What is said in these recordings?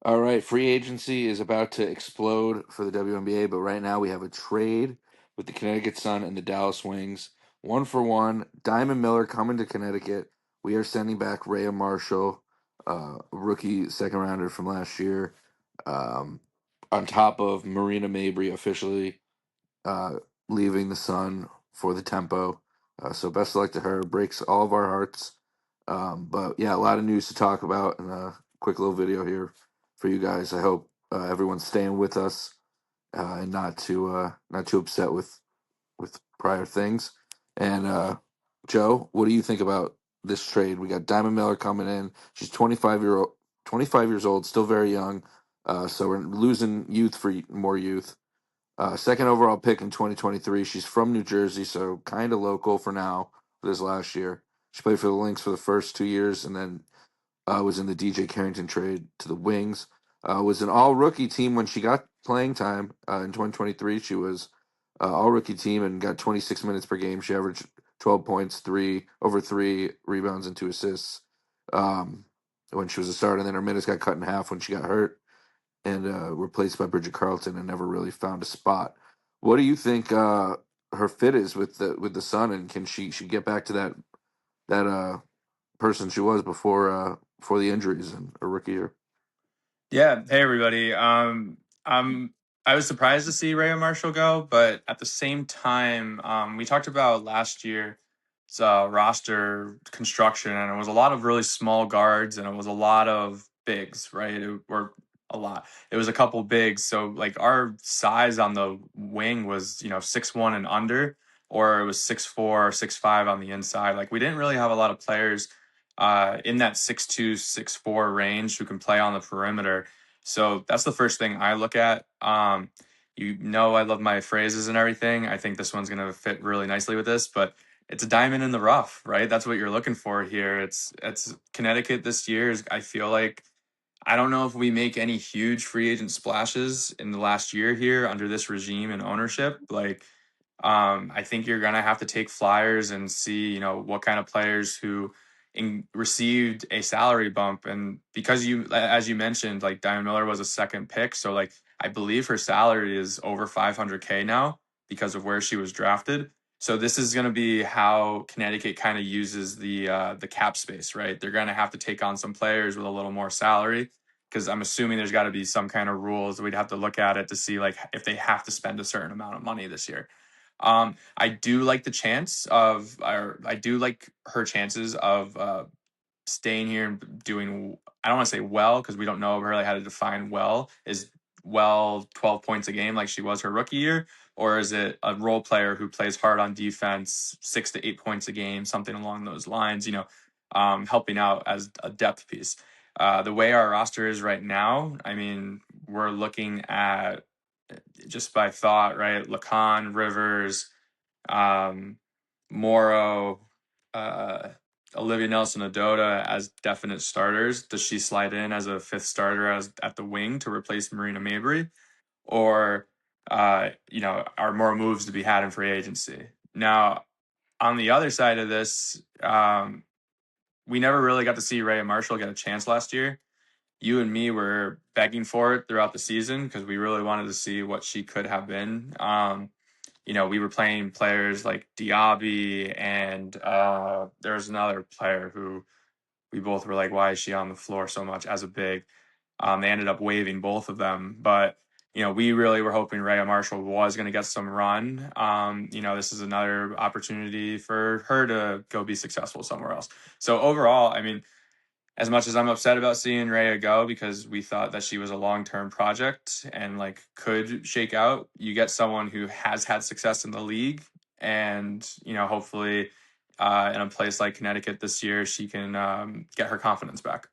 All right, free agency is about to explode for the WNBA, but right now we have a trade with the Connecticut Sun and the Dallas Wings. 1-for-1, Diamond Miller coming to Connecticut. We are sending back Rayah Marshall, rookie second rounder from last year, um, on top of Marina Mabry officially uh, leaving the Sun for the Tempo. So best of luck to her. Breaks all of our hearts. But yeah, a lot of news to talk about, and a quick little video here for you guys. I hope everyone's staying with us and not too upset with prior things. And Joe, what do you think about this trade? We got Diamond Miller coming in. She's 25 years old, still very young. So we're losing youth for more youth. Second overall pick in 2023. She's from New Jersey, so kind of local for now. This last year, she played for the Lynx for the first 2 years, and then was in the DJ Carrington trade to the Wings. Was an all rookie team when she got playing time in 2023. She was all rookie team and got 26 minutes per game. She averaged 12 points, three rebounds, and 2 assists when she was a starter. And then her minutes got cut in half when she got hurt and replaced by Bridget Carlton, and never really found a spot. What do you think her fit is with the Sun, and can she get back to that person she was before the injuries in her rookie year? Yeah. Hey, everybody. I was surprised to see Rayah Marshall go, but at the same time, we talked about last year's roster construction, and it was a lot of really small guards, and it was a lot of bigs, right? Or a lot. It was a couple bigs. So like our size on the wing was 6'1" and under, or it was 6'4" or 6'5" on the inside. Like we didn't really have a lot of players in that 6'2", 6'4" range who can play on the perimeter. So that's the first thing I look at. I love my phrases and everything. I think this one's going to fit really nicely with this, but it's a diamond in the rough, right? That's what you're looking for here. It's Connecticut this year. I feel like I don't know if we make any huge free agent splashes in the last year here under this regime and ownership. I think you're gonna have to take flyers and see, what kind of players who received a salary bump, and because as you mentioned, like Diamond Miller was a second pick, so like I believe her salary is over 500K now because of where she was drafted. So this is going to be how Connecticut kind of uses the cap space, right? They're going to have to take on some players with a little more salary because I'm assuming there's got to be some kind of rules. We'd have to look at it to see like if they have to spend a certain amount of money this year. I do like the chance of, or I do like her chances of staying here and doing. I don't want to say well because we don't know really how to define well. Is well 12 points a game like she was her rookie year, or is it a role player who plays hard on defense, 6 to 8 points a game, something along those lines? Helping out as a depth piece. The way our roster is right now, I mean, we're looking at just by thought, right? Lacan, Rivers, um, Morrow, uh, Olivia Nelson-Ododa as definite starters. Does she slide in as a fifth starter at the wing to replace Marina Mabry? Or, are more moves to be had in free agency? Now, on the other side of this, we never really got to see Rayah Marshall get a chance last year. You and me were begging for it throughout the season because we really wanted to see what she could have been. We were playing players like Diaby, and there's another player who we both were like, why is she on the floor so much as a big? They ended up waiving both of them, but we really were hoping Rayah Marshall was going to get some run. This is another opportunity for her to go be successful somewhere else. So overall, I mean, as much as I'm upset about seeing Rayah go because we thought that she was a long-term project and like could shake out, you get someone who has had success in the league, and hopefully in a place like Connecticut this year, she can get her confidence back.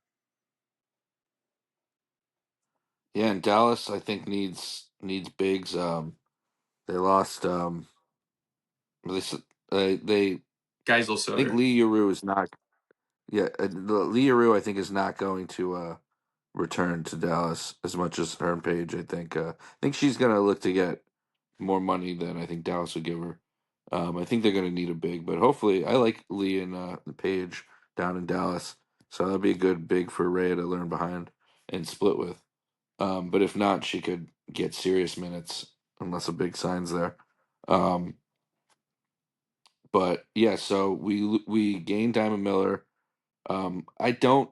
Yeah, and Dallas I think needs bigs. They lost. They s- they Geisel I think Soder. Lee Yuru is not. Yeah, Lee Yuru I think is not going to return to Dallas as much as Earn Page. I think she's gonna look to get more money than I think Dallas would give her. I think they're gonna need a big, but hopefully I like Lee and the Page down in Dallas, so that'll be a good big for Ray to learn behind and split with. But if not, she could get serious minutes unless a big sign's there. Um, but yeah, so we gained Diamond Miller. I don't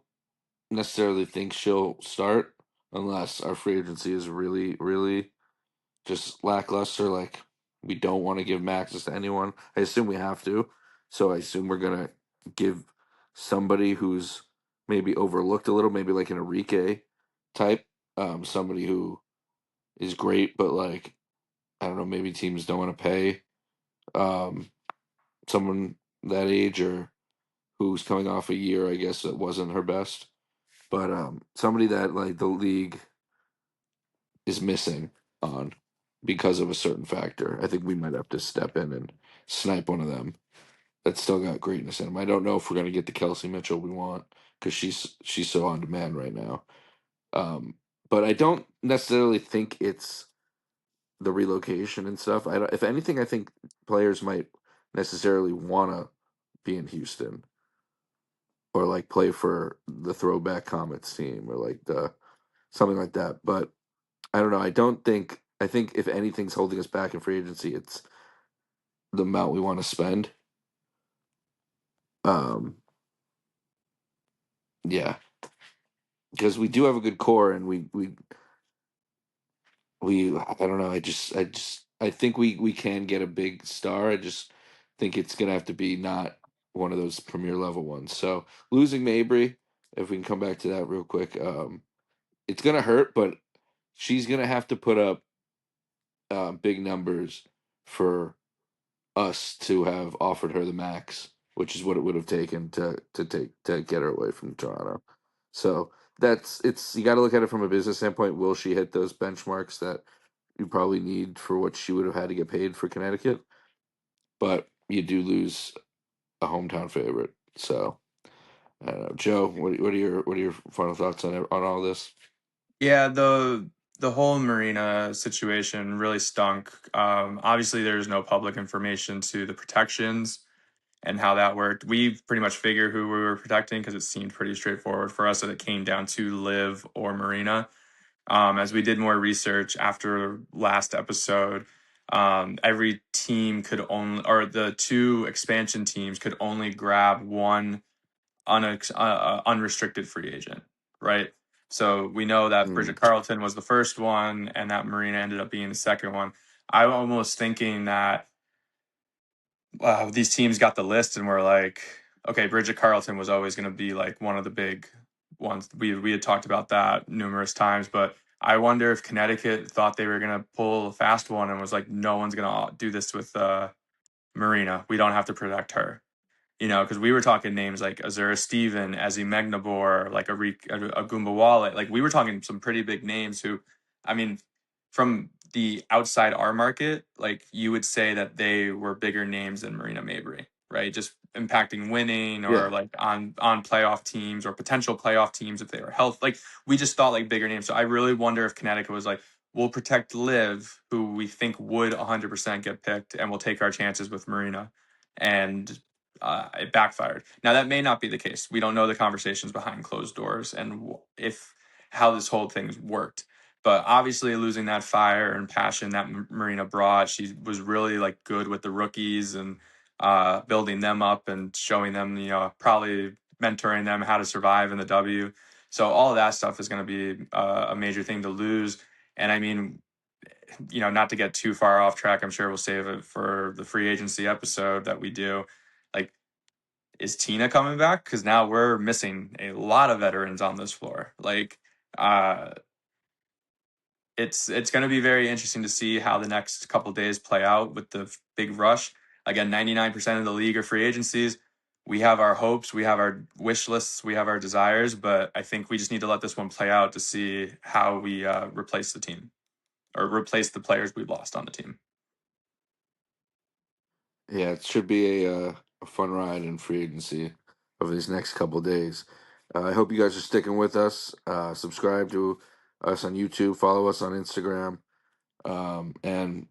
necessarily think she'll start unless our free agency is really, really just lackluster. Like we don't want to give maxes to anyone. I assume we have to. So I assume we're gonna give somebody who's maybe overlooked a little, maybe like an Enrique type, somebody who is great, but like I don't know, maybe teams don't want to pay um, someone that age or who's coming off a year, I guess that wasn't her best, but somebody that like the league is missing on because of a certain factor. I think we might have to step in and snipe one of them that's still got greatness in him. I don't know if we're gonna get the Kelsey Mitchell we want because she's so on demand right now. Um, but I don't necessarily think it's the relocation and stuff. I don't, if anything, I think players might necessarily want to be in Houston or like play for the throwback Comets team or like the something like that. But I don't know. I don't think. I think if anything's holding us back in free agency, it's the amount we want to spend. Um, yeah, because we do have a good core, and we. I don't know. I think we can get a big star. I just think it's gonna have to be not one of those premier level ones. So losing Mabry, if we can come back to that real quick, it's gonna hurt, but she's gonna have to put up big numbers for us to have offered her the max, which is what it would have taken to get her away from Toronto. So that's it's you got to look at it from a business standpoint. Will she hit those benchmarks that you probably need for what she would have had to get paid for Connecticut? But you do lose a hometown favorite. So I don't know. Joe, what are your final thoughts on all this? Yeah, the whole Marina situation really stunk. Obviously, there's no public information to the protections and how that worked. We pretty much figured who we were protecting because it seemed pretty straightforward for us that it came down to Liv or Marina. As we did more research after last episode, every team could only, or the two expansion teams could only grab one unrestricted free agent, right? So we know that Bridget Mm, Carlton was the first one, and that Marina ended up being the second one. I'm almost thinking that these teams got the list and were like, okay, Bridget Carlton was always going to be like one of the big ones. We had talked about that numerous times, but I wonder if Connecticut thought they were going to pull a fast one and was like, no one's going to do this with Marina. We don't have to protect her. Because we were talking names like Azura Steven, Ezzy Megnabor, like a Goomba Wallet. Like we were talking some pretty big names who, I mean, from the outside our market, like you would say that they were bigger names than Marina Mabry, right? Just impacting winning or yeah, like on playoff teams or potential playoff teams if they were healthy. Like we just thought like bigger names. So I really wonder if Connecticut was like, we'll protect Liv, who we think would 100% get picked, and we'll take our chances with Marina. And it backfired. Now that may not be the case. We don't know the conversations behind closed doors and if how this whole thing worked. But obviously, losing that fire and passion that Marina brought, she was really like good with the rookies and building them up and showing them, probably mentoring them how to survive in the W. So all of that stuff is going to be a major thing to lose. And I mean, not to get too far off track, I'm sure we'll save it for the free agency episode that we do. Like, is Tina coming back? Because now we're missing a lot of veterans on this floor. Like, uh, it's going to be very interesting to see how the next couple days play out with the big rush. Again, 99% of the league are free agencies. We have our hopes, we have our wish lists, we have our desires, but I think we just need to let this one play out to see how we replace the team or replace the players we've lost on the team. yeah, it should be a fun ride in free agency over these next couple days. I hope you guys are sticking with us. Subscribe to us on YouTube, follow us on Instagram, and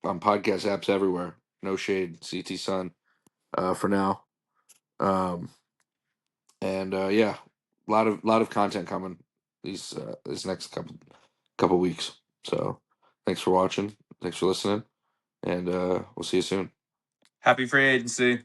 on podcast apps everywhere. No shade, CT Sun, for now. Um, and yeah, a lot of content coming these next couple weeks. So thanks for watching. Thanks for listening, and we'll see you soon. Happy free agency.